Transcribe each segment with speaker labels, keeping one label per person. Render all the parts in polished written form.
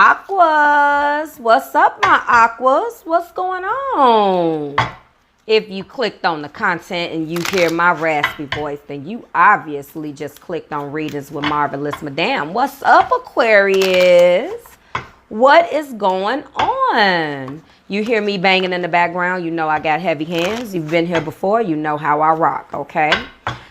Speaker 1: Aquas, what's up, my Aquas? What's going on? If you clicked on the content and you hear my raspy voice, then you obviously just clicked on Readings with Marvelous Madame. What's up, Aquarius? What is going on? You hear me banging in the background, you know I got heavy hands. You've been here before, you know how I rock, okay?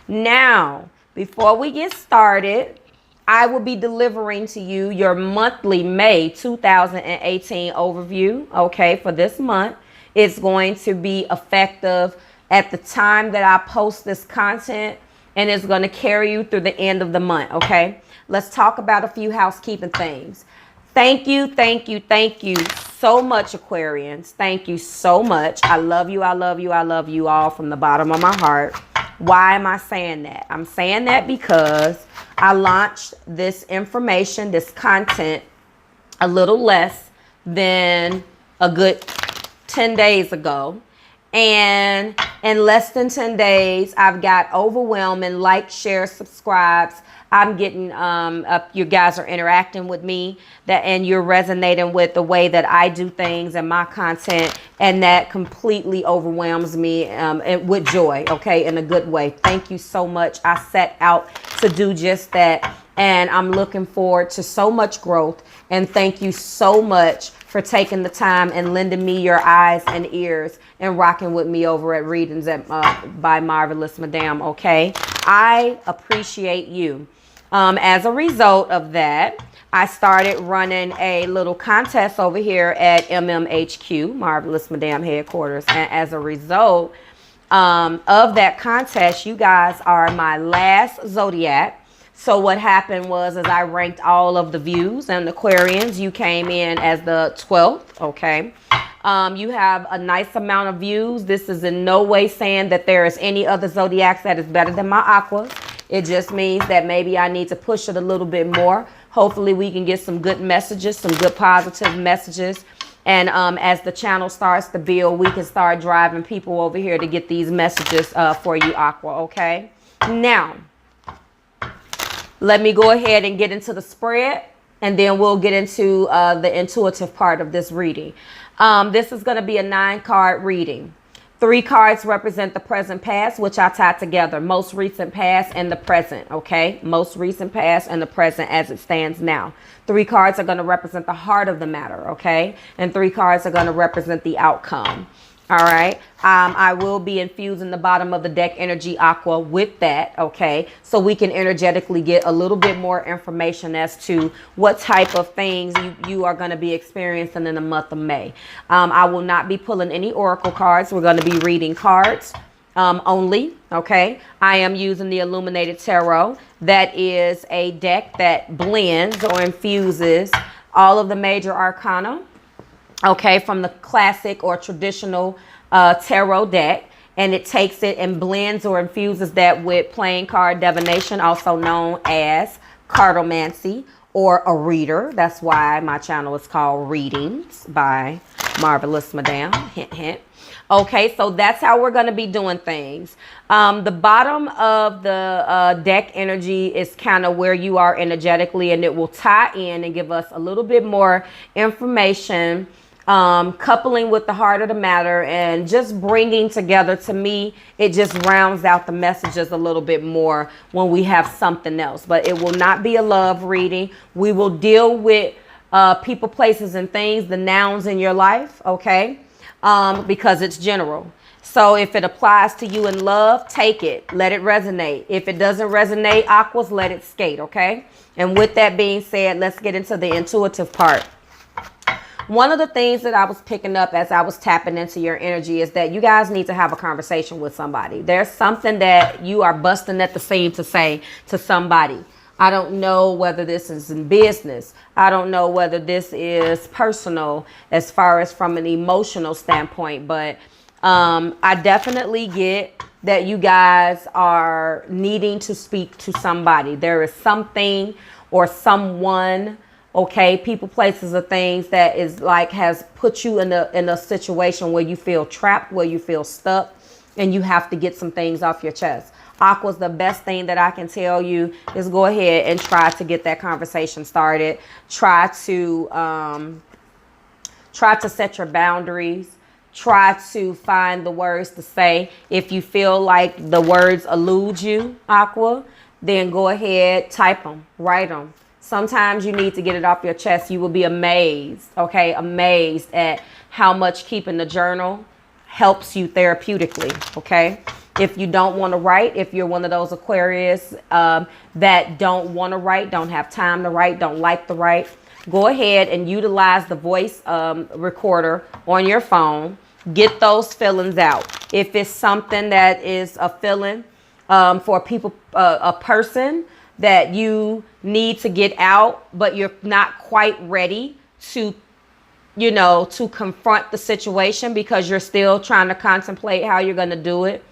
Speaker 1: Now, before we get started, I will be delivering to you your monthly May 2018 overview, okay, for this month. It's going to be effective at the time that I post this content, and it's going to carry you through the end of the month, okay? Let's talk about a few housekeeping things. Thank you so much, Aquarians. Thank you so much. I love you, I love you, I love you all from the bottom of my heart. Why am I saying that? I'm saying that because I launched this information, this content, a little less than a good 10 days ago. And in less than 10 days, I've got overwhelming like, share, subscribes. I'm getting you guys are interacting with me, and you're resonating with the way that I do things and my content, and that completely overwhelms me and with joy, okay, in a good way. Thank you so much. I set out to do just that, and I'm looking forward to so much growth. And thank you so much for taking the time and lending me your eyes and ears and rocking with me over at Readings by Marvelous Madame, okay? I appreciate you. As a result of that, I started running a little contest over here at MMHQ, Marvelous Madame Headquarters. And as a result of that contest, you guys are my last zodiac. So what happened was I ranked all of the views, and Aquarians, you came in as the 12th, okay? You have a nice amount of views. This is in no way saying that there is any other zodiacs that is better than my Aquas. It just means that maybe I need to push it a little bit more. Hopefully we can get some good messages, some good positive messages. And as the channel starts to build, we can start driving people over here to get these messages for you, Aqua, okay? Now, let me go ahead and get into the spread, and then we'll get into the intuitive part of this reading. This is going to be a 9-card reading. 3 cards represent the present past, which I tied together. Most recent past and the present, okay? Most recent past and the present as it stands now. 3 cards are going to represent the heart of the matter, okay? And 3 cards are going to represent the outcome. All right. I will be infusing the bottom of the deck energy, Aqua, with that. OK, so we can energetically get a little bit more information as to what type of things you are going to be experiencing in the month of May. I will not be pulling any oracle cards. We're going to be reading cards only. OK, I am using the Illuminated Tarot. That is a deck that blends or infuses all of the major arcana. Okay, from the classic or traditional tarot deck, and it takes it and blends or infuses that with playing card divination, also known as cartomancy or a reader. That's why my channel is called Readings by Marvelous Madame. Hint, hint. Okay, so that's how we're going to be doing things. The bottom of the deck energy is kind of where you are energetically, and it will tie in and give us a little bit more information, coupling with the heart of the matter and just bringing together. To me, it just rounds out the messages a little bit more when we have something else. But it will not be a love reading. We will deal with people, places, and things, the nouns in your life, okay? Because it's general. So if it applies to you in love, take it. Let it resonate. If it doesn't resonate, Aquas, let it skate, okay? And with that being said, let's get into the intuitive part. One of the things that I was picking up as I was tapping into your energy is that you guys need to have a conversation with somebody. There's something that you are busting at the seam to say to somebody. I don't know whether this is in business. I don't know whether this is personal as far as from an emotional standpoint, but I definitely get that you guys are needing to speak to somebody. There is something or someone, okay, people, places, or things that is like has put you in a situation where you feel trapped, where you feel stuck, and you have to get some things off your chest. Aquas, the best thing that I can tell you is go ahead and try to get that conversation started. Try to set your boundaries. Try to find the words to say. If you feel like the words elude you, Aqua, then go ahead, type them, write them. Sometimes you need to get it off your chest. You will be amazed, okay? Amazed at how much keeping the journal helps you therapeutically, okay? If you don't want to write, if you're one of those Aquarius that don't want to write, don't have time to write, don't like to write, go ahead and utilize the voice recorder on your phone. Get those feelings out. If it's something that is a feeling for a person that you need to get out, but you're not quite ready to, to confront the situation because you're still trying to contemplate how you're going to do it.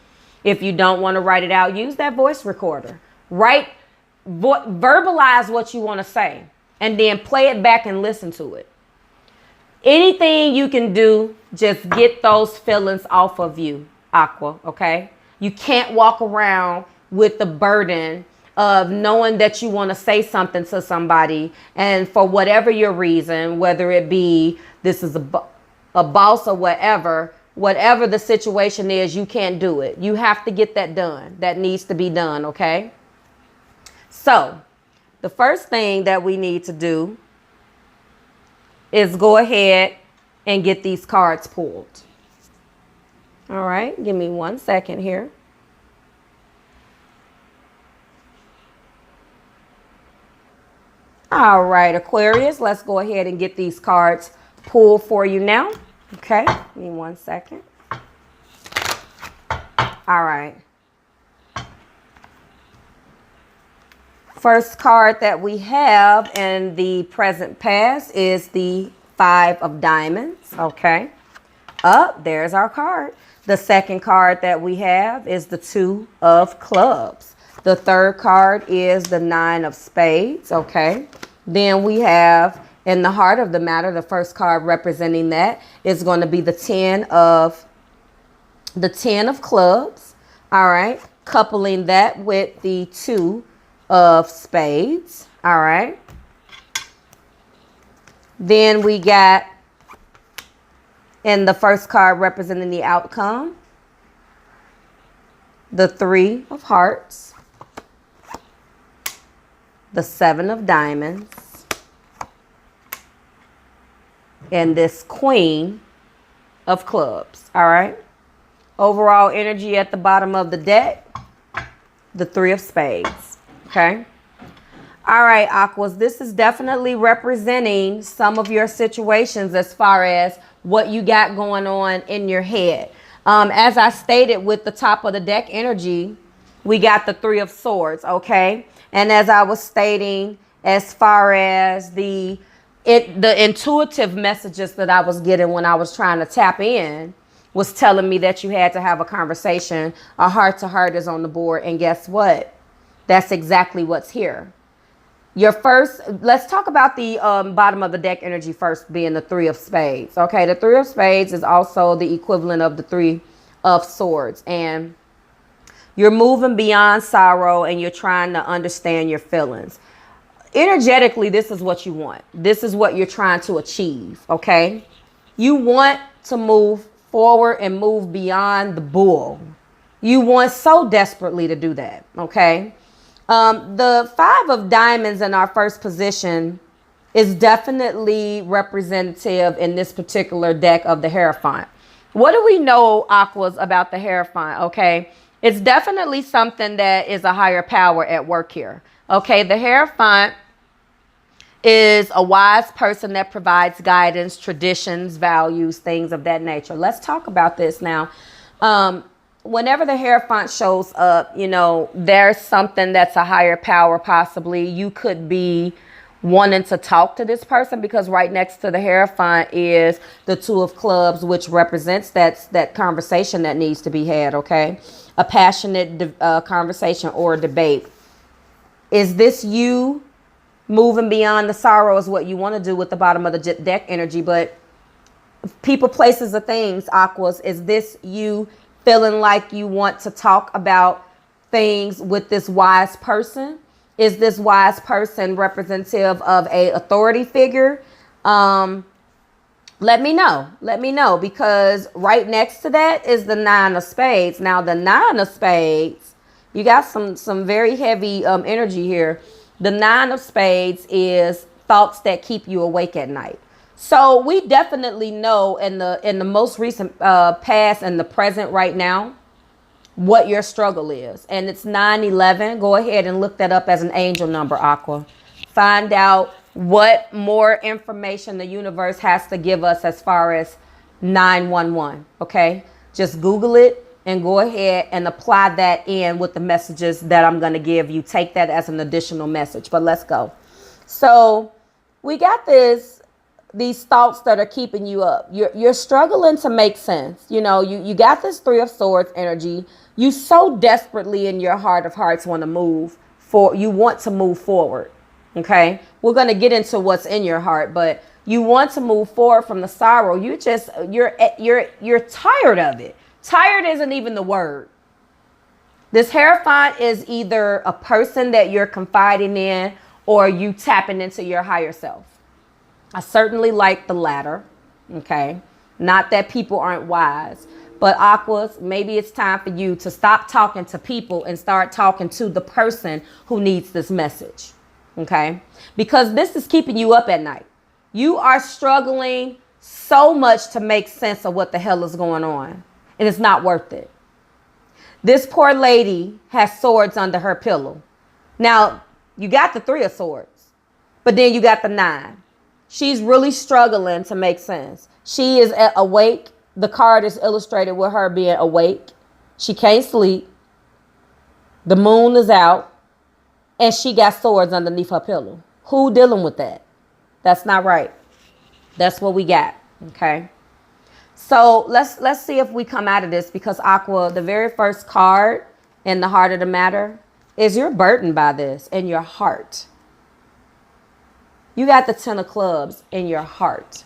Speaker 1: If you don't want to write it out, use that voice recorder. Verbalize what you want to say and then play it back and listen to it. Anything you can do, just get those feelings off of you, Aqua, okay? You can't walk around with the burden of knowing that you want to say something to somebody, and for whatever your reason, whether it be this is a boss or whatever the situation is, you can't do it. You have to get that done. That needs to be done, okay? So the first thing that we need to do is go ahead and get these cards pulled. All right, give me 1 second here. All right, Aquarius, let's go ahead and get these cards pulled for you now. Okay, give me 1 second. All right. First card that we have in the present past is the 5 of Diamonds. Okay. There's our card. The second card that we have is the 2 of Clubs. The third card is the 9 of Spades. Okay. Then we have, in the heart of the matter, the first card representing that is going to be the 10 of Clubs. All right. Coupling that with the 2 of Spades. All right. Then we got, in the first card representing the outcome, the 3 of Hearts, the 7 of Diamonds, and this Queen of Clubs. All right. Overall energy at the bottom of the deck, the 3 of Spades. Okay. All right, Aquas, this is definitely representing some of your situations as far as what you got going on in your head. As I stated with the top of the deck energy, we got the 3 of Swords, okay? And as I was stating, as far as the intuitive messages that I was getting when I was trying to tap in was telling me that you had to have a conversation. A heart-to-heart is on the board, and guess what? That's exactly what's here. Let's talk about the bottom of the deck energy first, being the 3 of Spades. Okay, the 3 of Spades is also the equivalent of the 3 of Swords. And you're moving beyond sorrow and you're trying to understand your feelings. Energetically, this is what you want. This is what you're trying to achieve, okay? You want to move forward and move beyond the bull. You want so desperately to do that, okay? The 5 of Diamonds in our first position is definitely representative in this particular deck of the Hierophant. What do we know, Aquas, about the Hierophant? Okay, it's definitely something that is a higher power at work here. Okay, the Hierophant is a wise person that provides guidance, traditions, values, things of that nature. Let's talk about this now. Whenever the Hierophant shows up, there's something that's a higher power possibly. You could be wanting to talk to this person because right next to the Hierophant is the 2 of Clubs, which represents that conversation that needs to be had, okay? A passionate conversation or a debate. Is this you moving beyond the sorrow is what you want to do with the bottom of the deck energy, but people, places, or things, Aquas, is this you feeling like you want to talk about things with this wise person. Is this wise person representative of a authority figure? Let me know. Let me know, because right next to that is the 9 of spades. Now, the 9 of spades, you got some very heavy energy here. The 9 of spades is thoughts that keep you awake at night. So we definitely know in the most recent past and the present right now what your struggle is. And it's 911. Go ahead and look that up as an angel number, Aqua. Find out what more information the universe has to give us as far as 911. Okay, just Google it and go ahead and apply that in with the messages that I'm going to give you. Take that as an additional message. But let's go. So we got these thoughts that are keeping you up. You're struggling to make sense. You know, you got this 3 of Swords energy. You so desperately in your heart of hearts want to move for. You want to move forward. Okay, we're going to get into what's in your heart, but you want to move forward from the sorrow. You're tired of it. Tired isn't even the word. This Hierophant is either a person that you're confiding in or you tapping into your higher self. I certainly like the latter. Okay, not that people aren't wise, but Aquas, maybe it's time for you to stop talking to people and start talking to the person who needs this message. Okay, because this is keeping you up at night. You are struggling so much to make sense of what the hell is going on, and it's not worth it. This poor lady has swords under her pillow. Now, you got the 3 of Swords, but then you got the 9. She's really struggling to make sense. She is awake. The card is illustrated with her being awake. She can't sleep. The moon is out. And she got swords underneath her pillow. Who dealing with that? That's not right. That's what we got. Okay. So let's see if we come out of this, because Aqua, the very first card in the heart of the matter is you're burdened by this in your heart. You got the 10 of clubs in your heart.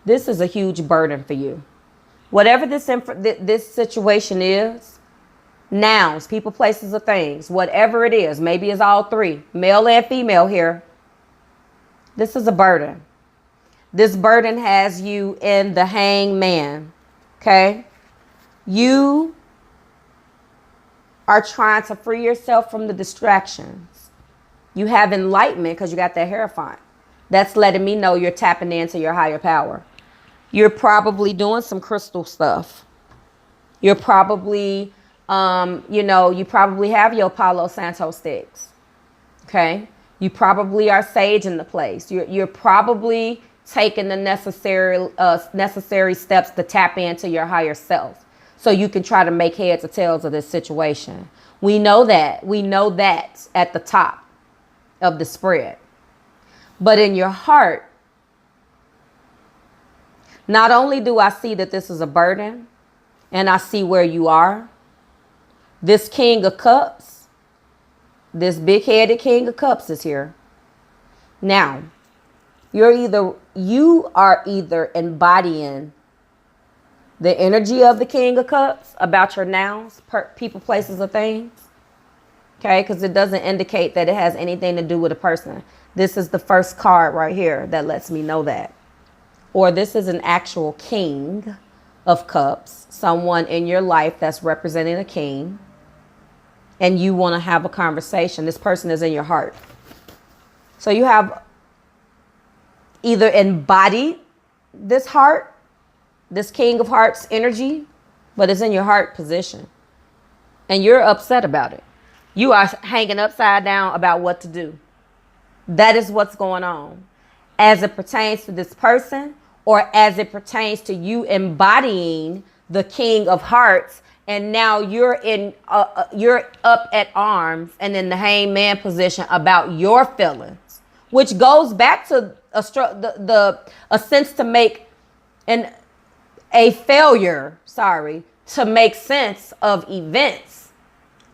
Speaker 1: This is a huge burden for you. Whatever this situation is, nouns, people, places, or things, whatever it is, maybe it's all 3, male and female here. This is a burden. This burden has you in the Hangman. Okay. You are trying to free yourself from the distractions. You have enlightenment because you got that Hierophant. That's letting me know you're tapping into your higher power. You're probably doing some crystal stuff. You're probably you probably have your Palo Santo sticks. Okay. You probably are saging the place. You're probably taking the necessary steps to tap into your higher self so you can try to make heads or tails of this situation. We know that. We know that at the top of the spread. But in your heart, not only do I see that this is a burden and I see where you are, this King of Cups, this big-headed King of Cups is here. Now, you are either embodying the energy of the King of Cups about your nouns, people, places, or things. Okay, because it doesn't indicate that it has anything to do with a person. This is the first card right here that lets me know that. Or this is an actual King of Cups, someone in your life that's representing a king, and you want to have a conversation. This person is in your heart. So you have either embodied this heart, this King of Hearts energy, but it's in your heart position. And you're upset about it. You are hanging upside down about what to do. That is what's going on. As it pertains to this person, or as it pertains to you embodying the King of Hearts, and now you're up at arms and in the Hangman position about your feelings, which goes back to a sense to make a failure, to make sense of events.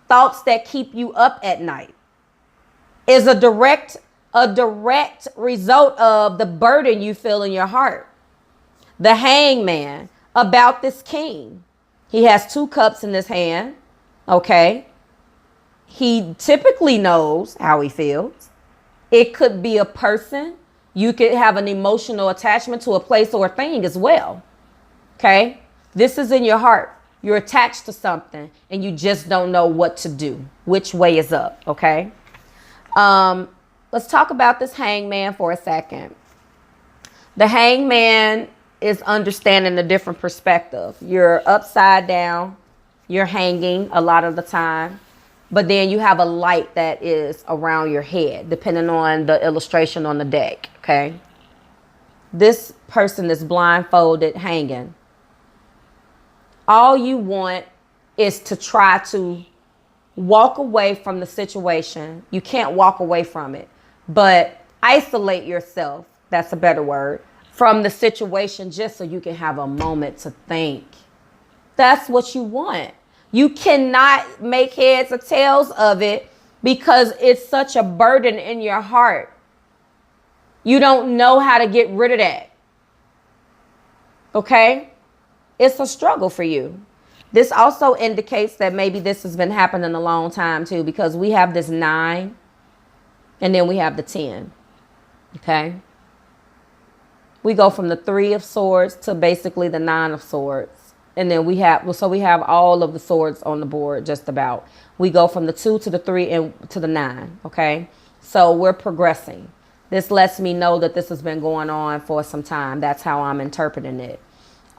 Speaker 1: Thoughts that keep you up at night is a direct result of the burden you feel in your heart. The Hangman about this king. He has 2 cups in his hand. Okay. He typically knows how he feels. It could be a person. You could have an emotional attachment to a place or a thing as well. Okay? This is in your heart. You're attached to something and you just don't know what to do. Which way is up? Okay? Let's talk about this hangman for a second. The hangman is understanding a different perspective. You're upside down. You're hanging a lot of the time. But then you have a light that is around your head, depending on the illustration on the deck, okay? This person is blindfolded, hanging. All you want is to try to walk away from the situation. You can't walk away from it, but isolate yourself, that's a better word, from the situation just so you can have a moment to think. That's what you want. You cannot make heads or tails of it because it's such a burden in your heart. You don't know how to get rid of that. Okay? It's a struggle for you. This also indicates that maybe this has been happening a long time too, because we have this 9 and then we have the 10. Okay? We go from the 3 of swords to basically the 9 of swords. And then we have all of the swords on the board, just about. We go from the 2 to the 3 and to the 9. Okay. So we're progressing. This lets me know that this has been going on for some time. That's how I'm interpreting it.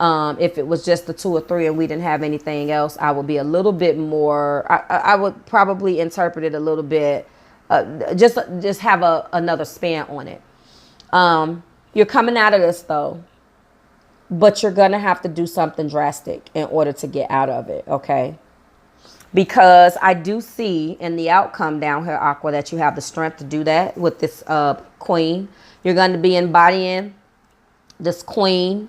Speaker 1: If it was just the 2 or 3 and we didn't have anything else, I would be a little bit more, I would probably interpret it a little bit, just have another spin on it. You're coming out of this though. But you're going to have to do something drastic in order to get out of it, okay? Because I do see in the outcome down here, Aqua, that you have the strength to do that with this queen. You're going to be embodying this queen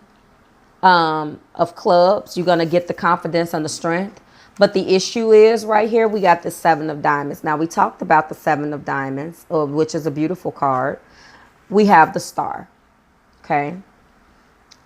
Speaker 1: of clubs. You're going to get the confidence and the strength. But the issue is right here, we got the 7 of diamonds. Now, we talked about the 7 of diamonds, which is a beautiful card. We have the star, okay?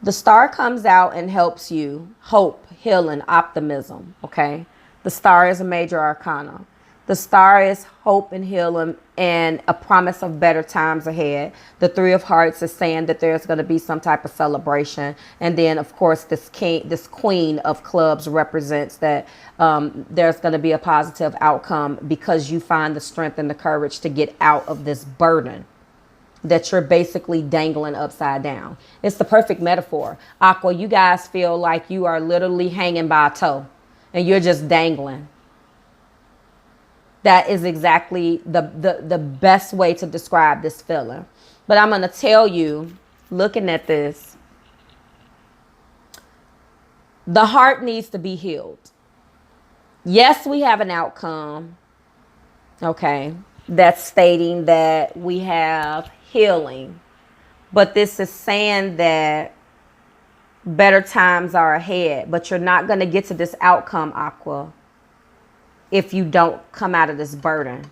Speaker 1: The star comes out and helps you hope, healing, optimism, okay? The star is a major arcana. The star is hope and healing and a promise of better times ahead. The 3 of hearts is saying that there's going to be some type of celebration. And then, of course, this queen of clubs represents that there's going to be a positive outcome because you find the strength and the courage to get out of this burden that you're basically dangling upside down. It's the perfect metaphor. Aqua, you guys feel like you are literally hanging by a toe and you're just dangling. That is exactly the best way to describe this feeling. But I'm going to tell you, looking at this, the heart needs to be healed. Yes, we have an outcome, okay, that's stating that we have healing. But this is saying that better times are ahead. But you're not going to get to this outcome, Aqua, if you don't come out of this burden.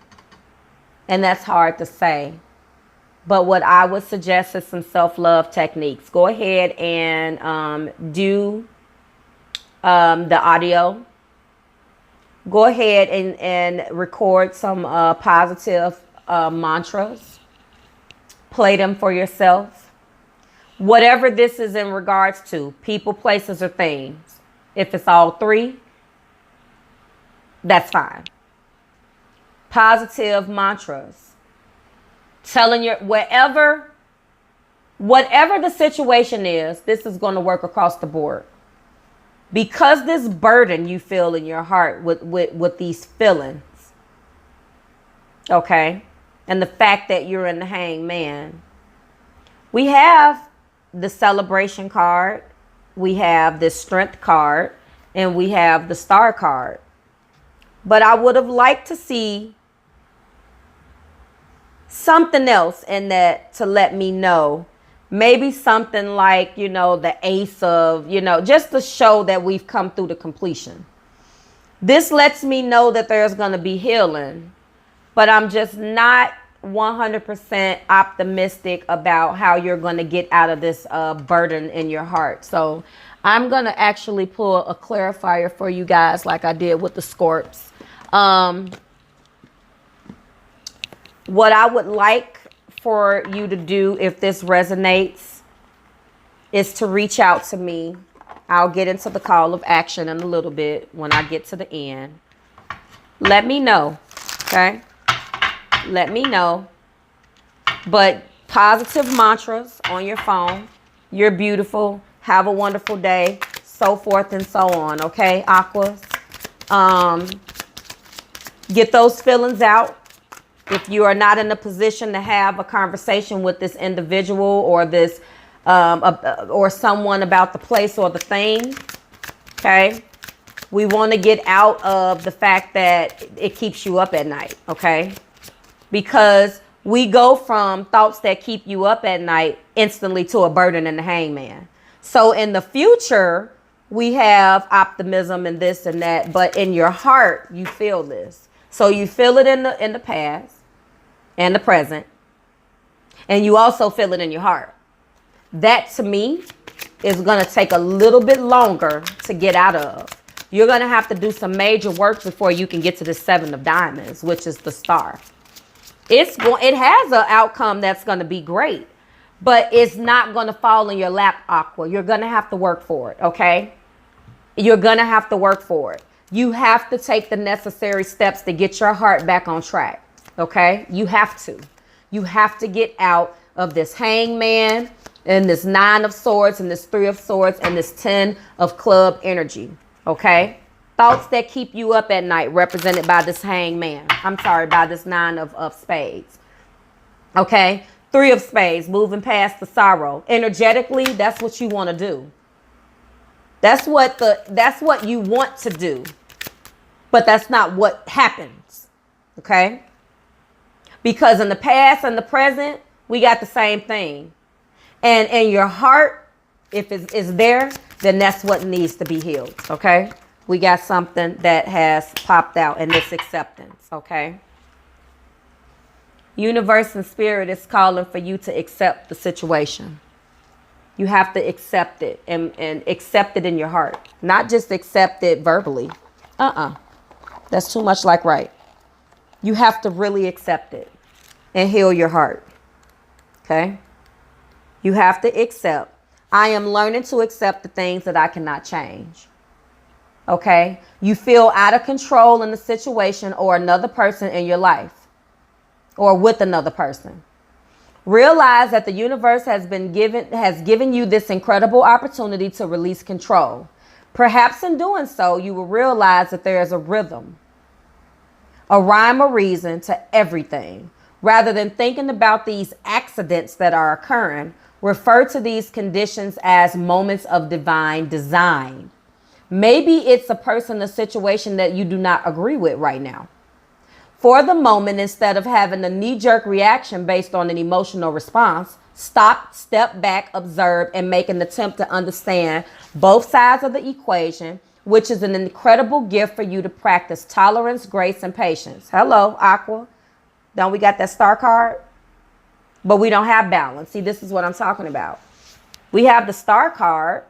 Speaker 1: And that's hard to say. But what I would suggest is some self-love techniques. Go ahead and do the audio. Go ahead and record some positive mantras. Play them for yourself. Whatever this is in regards to, people, places, or things. If it's all 3, that's fine. Positive mantras. Telling your, whatever the situation is, this is going to work across the board. Because this burden you feel in your heart with these feelings, okay, and the fact that you're in the hangman, we have the celebration card, we have the strength card, and we have the star card. But I would have liked to see something else in that to let me know. Maybe something like, the ace of, just to show that we've come through the completion. This lets me know that there's going to be healing, but I'm just not 100% optimistic about how you're going to get out of this burden in your heart. So I'm going to actually pull a clarifier for you guys like I did with the Scorps. What I would like for you to do, if this resonates, is to reach out to me. I'll get into the call of action in a little bit when I get to the end. Let me know, okay? Let me know. But positive mantras on your phone. You're beautiful. Have a wonderful day. So forth and so on, okay, Aquas? Get those feelings out. If you are not in a position to have a conversation with this individual or this or someone about the place or the thing, okay? We want to get out of the fact that it keeps you up at night, okay? Because we go from thoughts that keep you up at night instantly to a burden in the hangman. So in the future, we have optimism and this and that, but in your heart, you feel this. So you feel it in the past and the present, and you also feel it in your heart. That, to me, is going to take a little bit longer to get out of. You're going to have to do some major work before you can get to the 7 of diamonds, which is the star. It has an outcome that's going to be great, but it's not going to fall in your lap, Aqua. You're going to have to work for it, okay? You're going to have to work for it. You have to take the necessary steps to get your heart back on track. Okay, you have to. You have to get out of this hangman and this 9 of swords and this 3 of swords and this 10 of club energy. Okay, thoughts that keep you up at night represented by this hangman. I'm sorry, by this 9 of spades. Okay, 3 of spades, moving past the sorrow. Energetically, that's what you want to do. That's what you want to do. But that's not what happens. Okay? Because in the past and the present, we got the same thing. And in your heart, if it is there, then that's what needs to be healed. Okay? We got something that has popped out, and it's acceptance. Okay? Universe and spirit is calling for you to accept the situation. You have to accept it and accept it in your heart. Not just accept it verbally. That's too much like right. You have to really accept it and heal your heart. Okay? You have to accept. I am learning to accept the things that I cannot change. Okay? You feel out of control in the situation or another person in your life or with another person. Realize that the universe has given you this incredible opportunity to release control. Perhaps in doing so, you will realize that there is a rhythm, a rhyme or reason to everything. Rather than thinking about these accidents that are occurring, refer to these conditions as moments of divine design. Maybe it's a person, a situation that you do not agree with right now. For the moment, instead of having a knee-jerk reaction based on an emotional response, stop, step back, observe, and make an attempt to understand both sides of the equation, which is an incredible gift for you to practice tolerance, grace, and patience. Hello, Aqua. Don't we got that star card? But we don't have balance. See, this is what I'm talking about. We have the star card.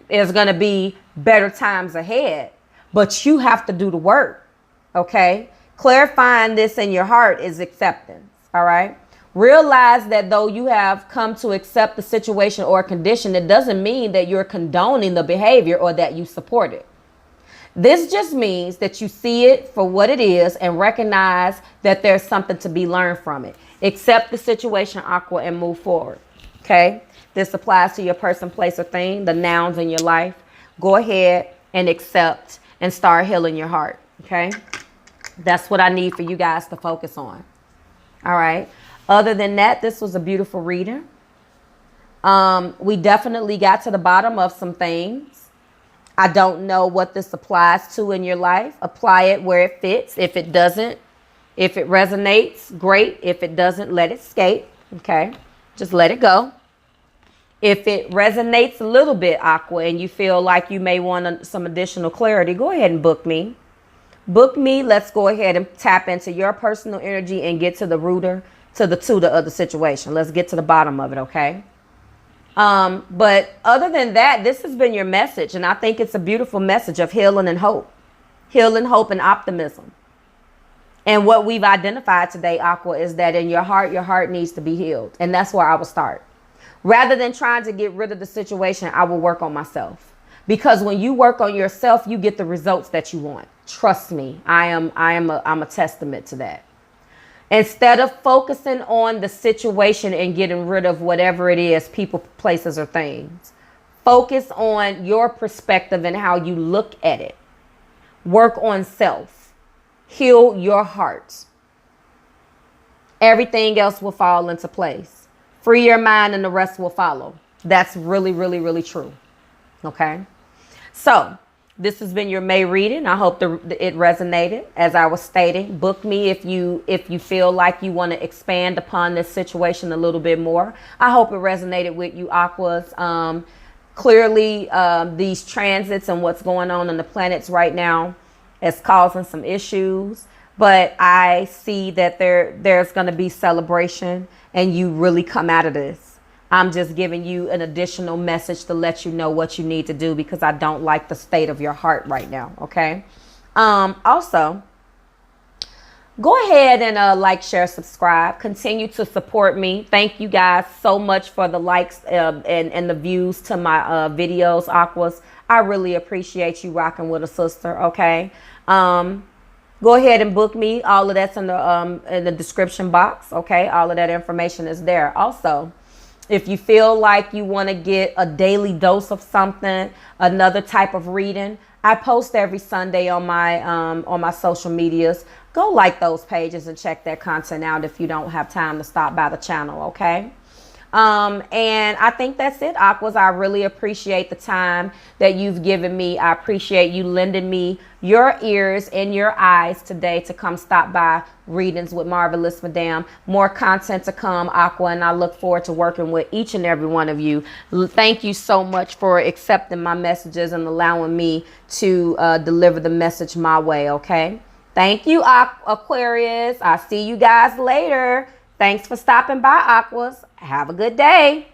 Speaker 1: There's going to be better times ahead, but you have to do the work, okay? Clarifying this in your heart is acceptance, all right? Realize that though you have come to accept the situation or condition, it doesn't mean that you're condoning the behavior or that you support it. This just means that you see it for what it is and recognize that there's something to be learned from it. Accept the situation, Aqua, and move forward, okay? This applies to your person, place, or thing, the nouns in your life. Go ahead and accept and start healing your heart, okay? That's what I need for you guys to focus on, all right? Other than that, this was a beautiful reading. We definitely got to the bottom of some things. I don't know what this applies to in your life. Apply it where it fits. If it doesn't, if it resonates, great. If it doesn't, let it escape, okay? Just let it go. If it resonates a little bit, Aqua, and you feel like you may want some additional clarity, go ahead and book me. Book me. Let's go ahead and tap into your personal energy and get to the rooter, to the tutor of the situation. Let's get to the bottom of it, okay? But other than that, this has been your message, and I think it's a beautiful message of healing and hope and optimism. And what we've identified today, Aqua, is that in your heart needs to be healed. And that's where I will start. Rather than trying to get rid of the situation, I will work on myself. Because when you work on yourself, you get the results that you want. Trust me, I'm a testament to that. Instead of focusing on the situation and getting rid of whatever it is, people, places, or things, focus on your perspective and how you look at it. Work on self. Heal your heart. Everything else will fall into place. Free your mind and the rest will follow. That's really, really, really true. Okay. So this has been your May reading. I hope it resonated. As I was stating, book me if you feel like you want to expand upon this situation a little bit more. I hope it resonated with you, Aquas. Clearly, these transits and what's going on the planets right now is causing some issues. But I see that there's going to be celebration and you really come out of this. I'm just giving you an additional message to let you know what you need to do because I don't like the state of your heart right now. Okay. Also, go ahead and like, share, subscribe. Continue to support me. Thank you guys so much for the likes and the views to my videos, Aquas. I really appreciate you rocking with a sister. Okay. Go ahead and book me. All of that's in the description box. Okay. All of that information is there. Also, if you feel like you want to get a daily dose of something, another type of reading, I post every Sunday on my social medias. Go like those pages and check that content out if you don't have time to stop by the channel, okay? And I think that's it, Aquas. I really appreciate the time that you've given me. I appreciate you lending me your ears and your eyes today to come stop by Readings with Marvelous Madame. More content to come, Aqua, and I look forward to working with each and every one of you. Thank you so much for accepting my messages and allowing me to deliver the message my way, okay? Thank you, Aquarius. I'll see you guys later. Thanks for stopping by, Aquas. Have a good day.